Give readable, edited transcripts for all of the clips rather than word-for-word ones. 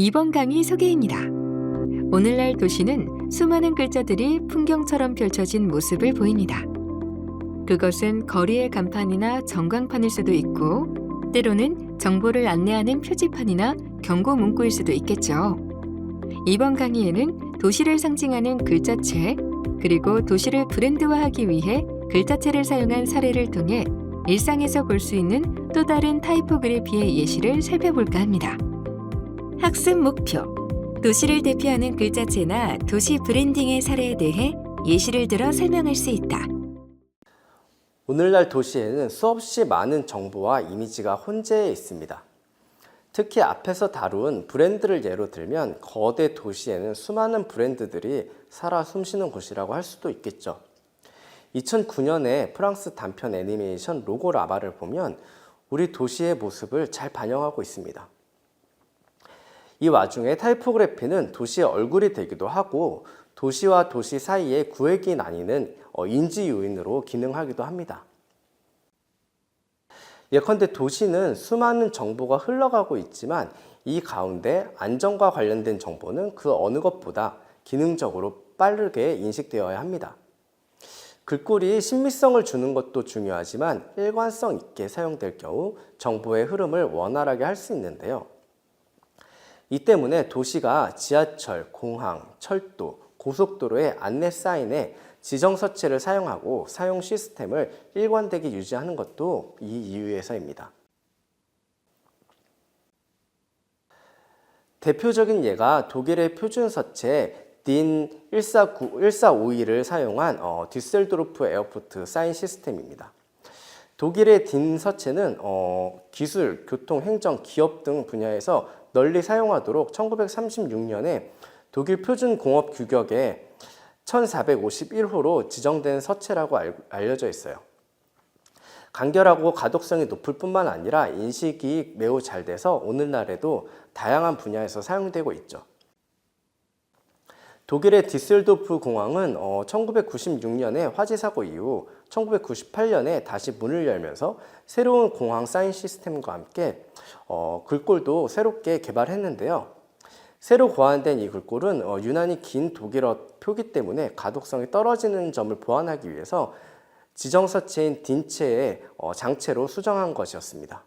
이번 강의 소개입니다. 오늘날 도시는 수많은 글자들이 풍경처럼 펼쳐진 모습을 보입니다. 그것은 거리의 간판이나 전광판일 수도 있고, 때로는 정보를 안내하는 표지판이나 경고 문구일 수도 있겠죠. 이번 강의에는 도시를 상징하는 글자체, 그리고 도시를 브랜드화하기 위해 글자체를 사용한 사례를 통해 일상에서 볼 수 있는 또 다른 타이포그래피의 예시를 살펴볼까 합니다. 학습 목표: 도시를 대표하는 글자체나 도시 브랜딩의 사례에 대해 예시를 들어 설명할 수 있다. 오늘날 도시에는 수없이 많은 정보와 이미지가 혼재해 있습니다. 특히 앞에서 다룬 브랜드를 예로 들면 거대 도시에는 수많은 브랜드들이 살아 숨쉬는 곳이라고 할 수도 있겠죠. 2009년에 프랑스 단편 애니메이션 로고 라바를 보면 우리 도시의 모습을 잘 반영하고 있습니다. 이 와중에 타이포그래피는 도시의 얼굴이 되기도 하고 도시와 도시 사이에 구획이 나뉘는 인지 요인으로 기능하기도 합니다. 예컨대 도시는 수많은 정보가 흘러가고 있지만 이 가운데 안전과 관련된 정보는 그 어느 것보다 기능적으로 빠르게 인식되어야 합니다. 글꼴이 신비성을 주는 것도 중요하지만 일관성 있게 사용될 경우 정보의 흐름을 원활하게 할 수 있는데요. 이 때문에 도시가 지하철, 공항, 철도, 고속도로의 안내 사인에 지정서체를 사용하고 사용 시스템을 일관되게 유지하는 것도 이 이유에서입니다. 대표적인 예가 독일의 표준서체 DIN 1452를 사용한 뒤셀도르프 에어포트 사인 시스템입니다. 독일의 DIN 서체는 기술, 교통, 행정, 기업 등 분야에서 널리 사용하도록 1936년에 독일 표준공업 규격에 1451호로 지정된 서체라고 알려져 있어요. 간결하고 가독성이 높을 뿐만 아니라 인식이 매우 잘 돼서 오늘날에도 다양한 분야에서 사용되고 있죠. 독일의 디셀도르프 공항은 1996년에 화재 사고 이후 1998년에 다시 문을 열면서 새로운 공항 사인 시스템과 함께 글꼴도 새롭게 개발했는데요. 새로 고안된 이 글꼴은 유난히 긴 독일어 표기 때문에 가독성이 떨어지는 점을 보완하기 위해서 지정서체인 딘체의 장체로 수정한 것이었습니다.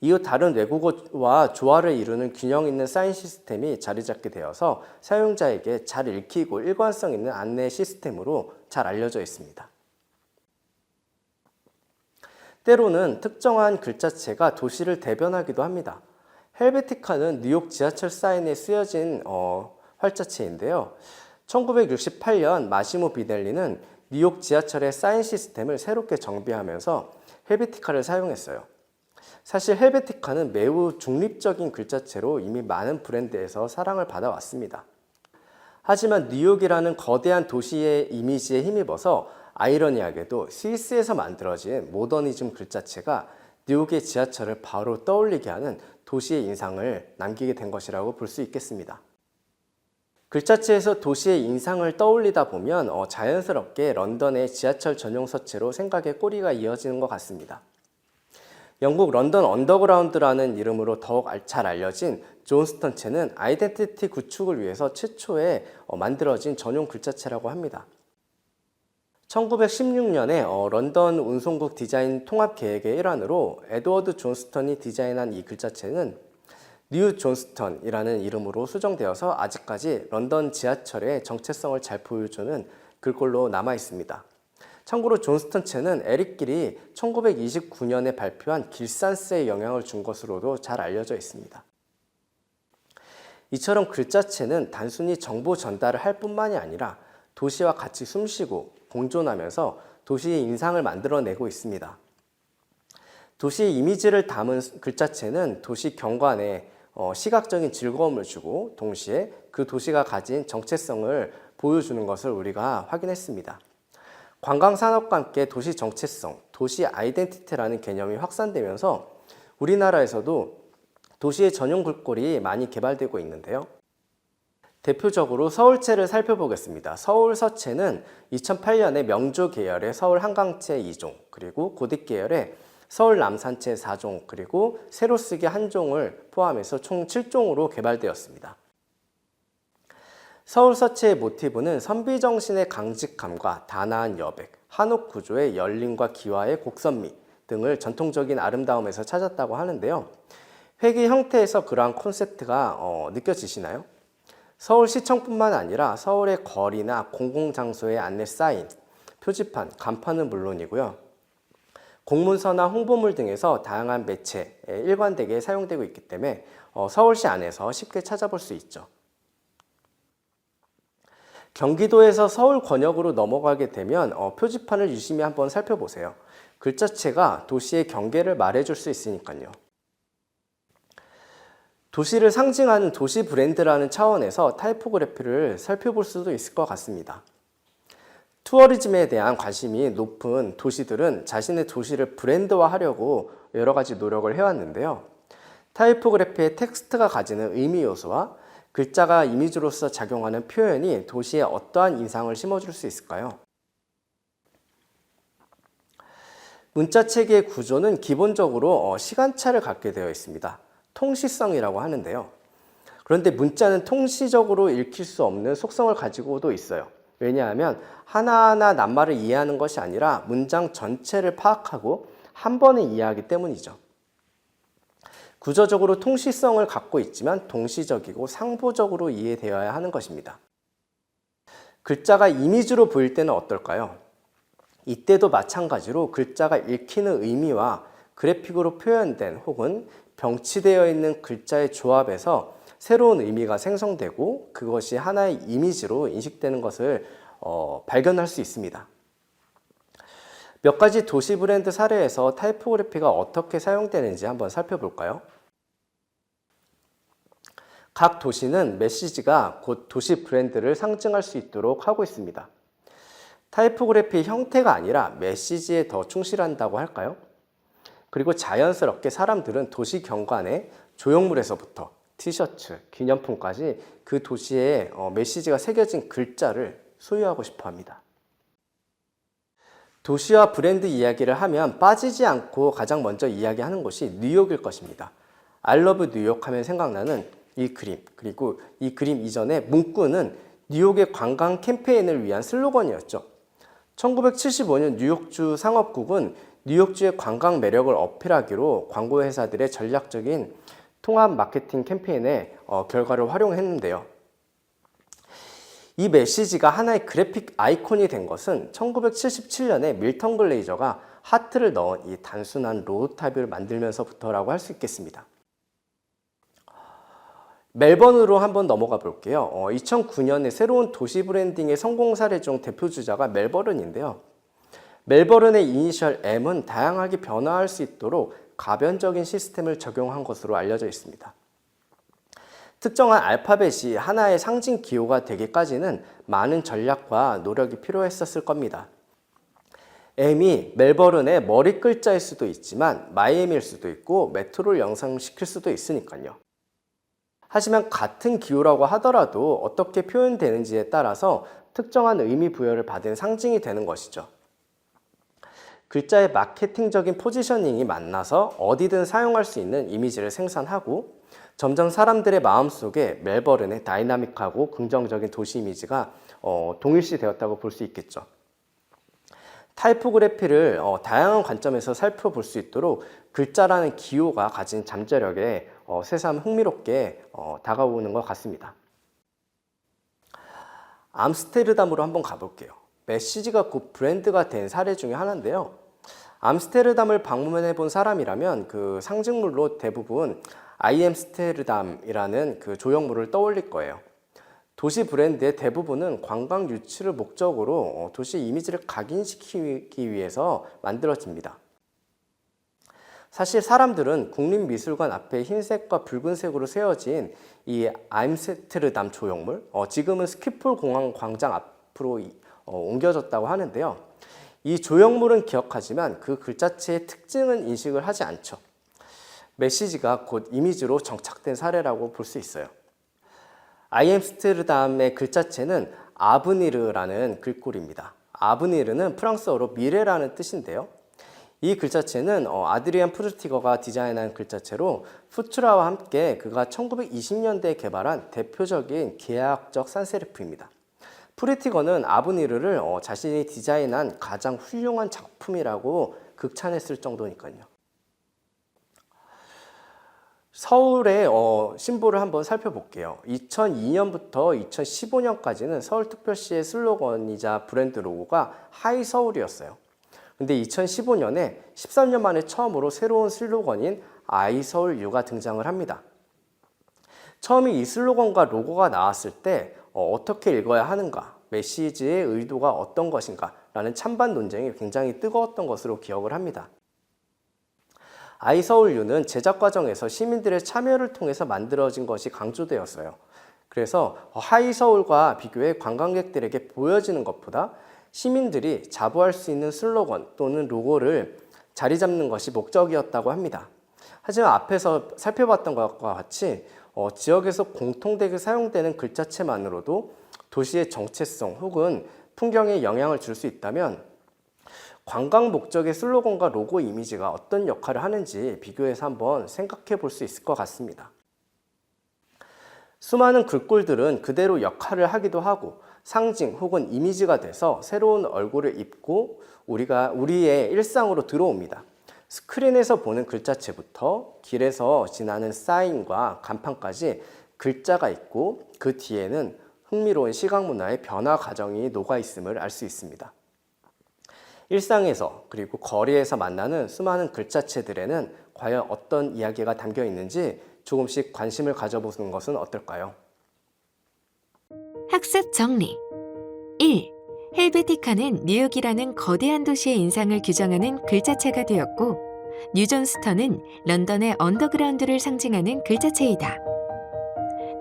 이후 다른 외국어와 조화를 이루는 균형 있는 사인 시스템이 자리 잡게 되어서 사용자에게 잘 읽히고 일관성 있는 안내 시스템으로 잘 알려져 있습니다. 때로는 특정한 글자체가 도시를 대변하기도 합니다. 헬베티카는 뉴욕 지하철 사인에 쓰여진 활자체인데요. 1968년 마시모 비델리는 뉴욕 지하철의 사인 시스템을 새롭게 정비하면서 헬베티카를 사용했어요. 사실 헬베티카는 매우 중립적인 글자체로 이미 많은 브랜드에서 사랑을 받아왔습니다. 하지만 뉴욕이라는 거대한 도시의 이미지에 힘입어서 아이러니하게도 스위스에서 만들어진 모더니즘 글자체가 뉴욕의 지하철을 바로 떠올리게 하는 도시의 인상을 남기게 된 것이라고 볼 수 있겠습니다. 글자체에서 도시의 인상을 떠올리다 보면 자연스럽게 런던의 지하철 전용 서체로 생각의 꼬리가 이어지는 것 같습니다. 영국 런던 언더그라운드라는 이름으로 더욱 잘 알려진 존스턴체는 아이덴티티 구축을 위해서 최초에 만들어진 전용 글자체라고 합니다. 1916년에 런던 운송국 디자인 통합 계획의 일환으로 에드워드 존스턴이 디자인한 이 글자체는 뉴 존스턴이라는 이름으로 수정되어서 아직까지 런던 지하철의 정체성을 잘 보여주는 글꼴로 남아 있습니다. 참고로 존스턴체는 에릭 길이 1929년에 발표한 길산스에 영향을 준 것으로도 잘 알려져 있습니다. 이처럼 글자체는 단순히 정보 전달을 할 뿐만이 아니라 도시와 같이 숨쉬고 공존하면서 도시의 인상을 만들어내고 있습니다. 도시의 이미지를 담은 글자체는 도시 경관에 시각적인 즐거움을 주고 동시에 그 도시가 가진 정체성을 보여주는 것을 우리가 확인했습니다. 관광산업과 함께 도시 정체성, 도시 아이덴티티라는 개념이 확산되면서 우리나라에서도 도시의 전용 글꼴이 많이 개발되고 있는데요. 대표적으로 서울체를 살펴보겠습니다. 서울서체는 2008년에 명조 계열의 서울 한강체 2종, 그리고 고딕 계열의 서울 남산체 4종, 그리고 세로 쓰기 1종을 포함해서 총 7종으로 개발되었습니다. 서울 서체의 모티브는 선비정신의 강직함과 단아한 여백, 한옥 구조의 열림과 기와의 곡선미 등을 전통적인 아름다움에서 찾았다고 하는데요. 회기 형태에서 그러한 콘셉트가 느껴지시나요? 서울시청뿐만 아니라 서울의 거리나 공공장소의 안내 사인, 표지판, 간판은 물론이고요. 공문서나 홍보물 등에서 다양한 매체에 일관되게 사용되고 있기 때문에 서울시 안에서 쉽게 찾아볼 수 있죠. 경기도에서 서울 권역으로 넘어가게 되면 표지판을 유심히 한번 살펴보세요. 글자체가 도시의 경계를 말해줄 수 있으니까요. 도시를 상징하는 도시 브랜드라는 차원에서 타이포그래피를 살펴볼 수도 있을 것 같습니다. 투어리즘에 대한 관심이 높은 도시들은 자신의 도시를 브랜드화하려고 여러 가지 노력을 해왔는데요. 타이포그래피의 텍스트가 가지는 의미 요소와 글자가 이미지로서 작용하는 표현이 도시에 어떠한 인상을 심어줄 수 있을까요? 문자체계의 구조는 기본적으로 시간차를 갖게 되어 있습니다. 통시성이라고 하는데요. 그런데 문자는 통시적으로 읽힐 수 없는 속성을 가지고도 있어요. 왜냐하면 하나하나 낱말을 이해하는 것이 아니라 문장 전체를 파악하고 한 번에 이해하기 때문이죠. 구조적으로 통시성을 갖고 있지만 동시적이고 상부적으로 이해되어야 하는 것입니다. 글자가 이미지로 보일 때는 어떨까요? 이때도 마찬가지로 글자가 읽히는 의미와 그래픽으로 표현된 혹은 병치되어 있는 글자의 조합에서 새로운 의미가 생성되고 그것이 하나의 이미지로 인식되는 것을 발견할 수 있습니다. 몇 가지 도시 브랜드 사례에서 타이포그래피가 어떻게 사용되는지 한번 살펴볼까요? 각 도시는 메시지가 곧 도시 브랜드를 상징할 수 있도록 하고 있습니다. 타이포그래피의 형태가 아니라 메시지에 더 충실한다고 할까요? 그리고 자연스럽게 사람들은 도시 경관의 조형물에서부터 티셔츠, 기념품까지 그 도시의 메시지가 새겨진 글자를 소유하고 싶어 합니다. 도시와 브랜드 이야기를 하면 빠지지 않고 가장 먼저 이야기하는 곳이 뉴욕일 것입니다. I love 뉴욕 하면 생각나는 이 그림, 그리고 이 그림 이전에 문구는 뉴욕의 관광 캠페인을 위한 슬로건이었죠. 1975년 뉴욕주 상업국은 뉴욕주의 관광 매력을 어필하기로 광고회사들의 전략적인 통합 마케팅 캠페인의 결과를 활용했는데요. 이 메시지가 하나의 그래픽 아이콘이 된 것은 1977년에 밀턴 글레이저가 하트를 넣은 이 단순한 로우탑을 만들면서부터라고 할 수 있겠습니다. 멜번으로 한번 넘어가 볼게요. 2009년에 새로운 도시 브랜딩의 성공 사례 중 대표 주자가 멜버른인데요. 멜버른의 이니셜 M은 다양하게 변화할 수 있도록 가변적인 시스템을 적용한 것으로 알려져 있습니다. 특정한 알파벳이 하나의 상징 기호가 되기까지는 많은 전략과 노력이 필요했었을 겁니다. M이 멜버른의 머리 글자일 수도 있지만 마이애미일 수도 있고 메트로를 연상시킬 수도 있으니까요. 하지만 같은 기호라고 하더라도 어떻게 표현되는지에 따라서 특정한 의미 부여를 받은 상징이 되는 것이죠. 글자의 마케팅적인 포지셔닝이 만나서 어디든 사용할 수 있는 이미지를 생산하고 점점 사람들의 마음속에 멜버른의 다이나믹하고 긍정적인 도시 이미지가 동일시 되었다고 볼 수 있겠죠. 타이포그래피를 다양한 관점에서 살펴볼 수 있도록 글자라는 기호가 가진 잠재력에 새삼 흥미롭게 다가오는 것 같습니다. 암스테르담으로 한번 가볼게요. 메시지가 곧 브랜드가 된 사례 중에 하나인데요. 암스테르담을 방문해 본 사람이라면 그 상징물로 대부분 아이엠스테르담이라는 그 조형물을 떠올릴 거예요. 도시 브랜드의 대부분은 관광 유치를 목적으로 도시 이미지를 각인시키기 위해서 만들어집니다. 사실 사람들은 국립미술관 앞에 흰색과 붉은색으로 세워진 이 암스테르담 조형물, 지금은 스키폴 공항 광장 앞으로 옮겨졌다고 하는데요. 이 조형물은 기억하지만 그 글자체의 특징은 인식을 하지 않죠. 메시지가 곧 이미지로 정착된 사례라고 볼 수 있어요. 아이엠스테르담의 글자체는 아브니르라는 글꼴입니다. 아브니르는 프랑스어로 미래라는 뜻인데요. 이 글자체는 아드리안 프루티거가 디자인한 글자체로 푸트라와 함께 그가 1920년대에 개발한 대표적인 기하학적 산세리프입니다. 프루티거는 아브니르를 자신이 디자인한 가장 훌륭한 작품이라고 극찬했을 정도니까요. 서울의 심볼을 한번 살펴볼게요. 2002년부터 2015년까지는 서울특별시의 슬로건이자 브랜드 로고가 하이서울이었어요. 근데 2015년에 13년 만에 처음으로 새로운 슬로건인 아이서울유가 등장을 합니다. 처음에 이 슬로건과 로고가 나왔을 때 어떻게 읽어야 하는가, 메시지의 의도가 어떤 것인가 라는 찬반 논쟁이 굉장히 뜨거웠던 것으로 기억을 합니다. 아이서울유는 제작 과정에서 시민들의 참여를 통해서 만들어진 것이 강조되었어요. 그래서 하이서울과 비교해 관광객들에게 보여지는 것보다 시민들이 자부할 수 있는 슬로건 또는 로고를 자리 잡는 것이 목적이었다고 합니다. 하지만 앞에서 살펴봤던 것과 같이 지역에서 공통되게 사용되는 글자체만으로도 도시의 정체성 혹은 풍경에 영향을 줄 수 있다면 관광 목적의 슬로건과 로고 이미지가 어떤 역할을 하는지 비교해서 한번 생각해 볼 수 있을 것 같습니다. 수많은 글꼴들은 그대로 역할을 하기도 하고 상징 혹은 이미지가 돼서 새로운 얼굴을 입고 우리의 일상으로 들어옵니다. 스크린에서 보는 글자체부터 길에서 지나는 사인과 간판까지 글자가 있고 그 뒤에는 흥미로운 시각 문화의 변화 과정이 녹아 있음을 알 수 있습니다. 일상에서 그리고 거리에서 만나는 수많은 글자체들에는 과연 어떤 이야기가 담겨 있는지 조금씩 관심을 가져보는 것은 어떨까요? 학습 정리 1. 헬베티카는 뉴욕이라는 거대한 도시의 인상을 규정하는 글자체가 되었고 뉴존스턴은 런던의 언더그라운드를 상징하는 글자체이다.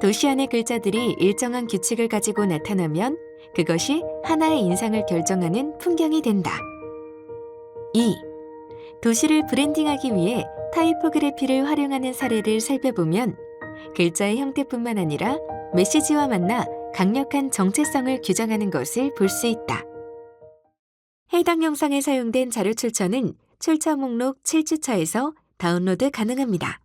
도시 안의 글자들이 일정한 규칙을 가지고 나타나면 그것이 하나의 인상을 결정하는 풍경이 된다. 2. 도시를 브랜딩하기 위해 타이포그래피를 활용하는 사례를 살펴보면 글자의 형태뿐만 아니라 메시지와 만나 강력한 정체성을 규정하는 것을 볼 수 있다. 해당 영상에 사용된 자료 출처는 출처 목록 7주차에서 다운로드 가능합니다.